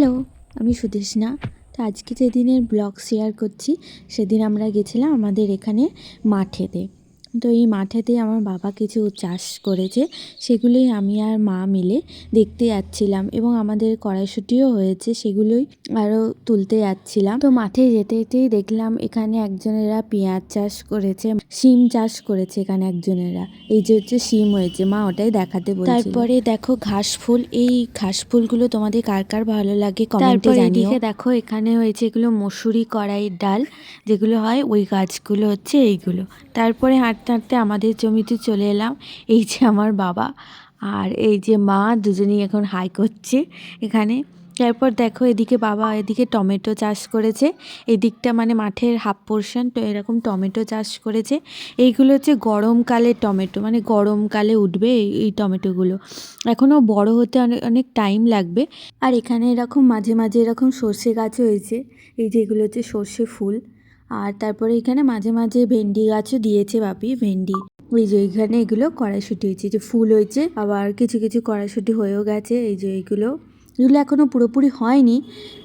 Hello, আমি সুদেষ্ণা। তো আজকে যেদিনের ব্লগ শেয়ার করছি, সেদিন আমরা গেছিলাম আমাদের এখানে মাঠেতে। তো এই মাঠেতে আমার বাবা কিছু চাষ করেছে, সেগুলোই আমি আর মা মিলে দেখতে যাচ্ছিলাম এবং আমাদের কড়াইশুঁটিও হয়েছে, সেগুলোই আরও তুলতে যাচ্ছিলাম। তো মাঠে যেতে যেতেই দেখলাম এখানে একজনেরা পেঁয়াজ চাষ করেছে, শিম চাষ করেছে এখানে একজনেরা। এই যে হচ্ছে শিম হয়েছে, মা ওটাই দেখাতে বলছিল। তারপরে দেখো ঘাস ফুল, এই ঘাস ফুলগুলো তোমাদের কার কার ভালো লাগে কমেন্টে জানিও। এদিকে দেখো এখানে হয়েছে এগুলো মসুরি কড়াইয়ের ডাল, যেগুলো হয় ওই গাছগুলো হচ্ছে এইগুলো। তারপরে হাঁটতে হাঁটতে আমাদের জমিতে চলে এলাম। এই যে আমার বাবা আর এই যে মা, দুজনেই এখন হাই করছে এখানে। তারপর দেখো এদিকে বাবা এদিকে টমেটো চাষ করেছে, এদিকটা মানে মাঠের হাফ পোর্শন তো এরকম টমেটো চাষ করেছে। এইগুলো হচ্ছে গরমকালের টমেটো, মানে গরমকালে উঠবে এই টমেটোগুলো। এখনও বড় হতে অনেক অনেক টাইম লাগবে। আর এখানে এরকম মাঝে মাঝে এরকম সর্ষে গাছ হয়েছে, এই যে এগুলো হচ্ছে সর্ষে ফুল। আর তারপরে এখানে মাঝে মাঝে ভেন্ডি গাছও দিয়েছে বাপি, ভেন্ডি। ওই যে এইখানে এগুলো কড়াইশুঁটি হয়েছে, যে ফুল হয়েছে, আবার কিছু কিছু কড়াইশুঁটি হয়েও গেছে। এই যে এগুলো এখনও পুরোপুরি হয়নি,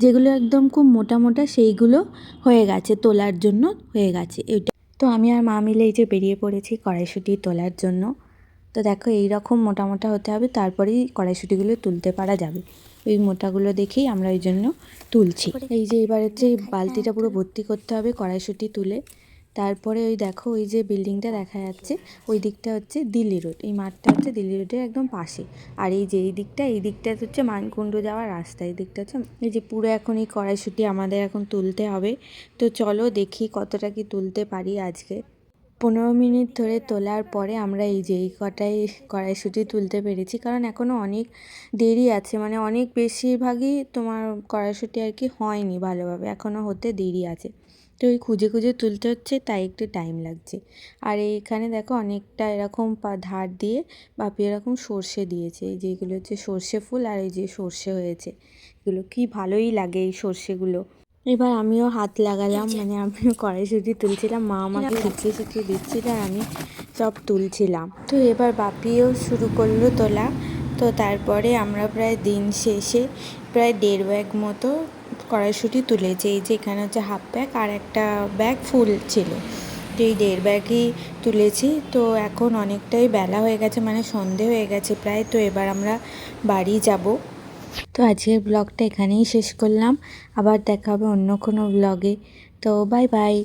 যেগুলো একদম খুব মোটা মোটা সেইগুলো হয়ে গেছে, তোলার জন্য হয়ে গেছে এটা। তো আমি আর মা মিলে এই যে বেরিয়ে পড়েছি কড়াইশুঁটি তোলার জন্য। তো দেখো এই রকম মোটা মোটা হতে হবে, তারপরেই কড়াইশুঁটিগুলো তুলতে পারা যাবে। ওই মোটাগুলো দেখেই আমরা ওই জন্য তুলছি। এই যে এবার হচ্ছে বালতিটা পুরো ভর্তি করতে হবে কড়াইশুঁটি তুলে। তারপরে ওই দেখো ওই যে বিল্ডিংটা দেখা যাচ্ছে, ওই দিকটা হচ্ছে দিল্লি রোড। এই মাঠটা হচ্ছে দিল্লি রোডের একদম পাশে। আর এই যে এই দিকটা হচ্ছে মানকুণ্ড যাওয়ার রাস্তা। এই দিকটা হচ্ছে এই যে পুরো এখন এই কড়াইশুঁটি আমাদের এখন তুলতে হবে। তো চলো দেখি কতটা কি তুলতে পারি আজকে। 15 মিনিট ধরে তোলার পরে আমরা এই যে এই কড়াইশুঁটি তুলতে পেরেছি, কারণ এখনও অনেক দেরি আছে, মানে অনেক বেশিরভাগই তোমার কড়াইশুঁটি আর কি হয়নি ভালোভাবে, এখনও হতে দেরি আছে। তো ওই খুঁজে খুঁজে তুলতে হচ্ছে, তাই একটু টাইম লাগছে। আর এইখানে দেখো অনেকটা এরকম ধার দিয়ে বাপি এরকম সর্ষে দিয়েছে, এই যে এগুলো হচ্ছে সর্ষে ফুল, আর এই যে সর্ষে হয়েছে, এগুলো কি ভালোই লাগে এই সর্ষেগুলো। এবার আমিও হাত লাগালাম, মানে আমিও কড়াইশুঁটি তুলছিলাম, মা আমাকে শিখিয়ে দিচ্ছিল আর আমি সব তুলছিলাম। তো এবার বাপিও শুরু করলো তোলা। তো তারপরে আমরা প্রায় দিন শেষে প্রায় 1.5 ব্যাগ মতো কড়াইশুঁটি তুলেছি। এই যে এখানে হচ্ছে হাফ ব্যাগ আর একটা ব্যাগ ফুল ছিল, তো এই 1.5 ব্যাগই তুলেছি। তো এখন অনেকটাই বেলা হয়ে গেছে, মানে সন্ধে হয়ে গেছে প্রায়। তো এবার আমরা বাড়ি যাব। তো আজকের ব্লগটা এখানেই শেষ করলাম, আবার দেখা হবে অন্য কোনো ব্লগে। তো বাই বাই।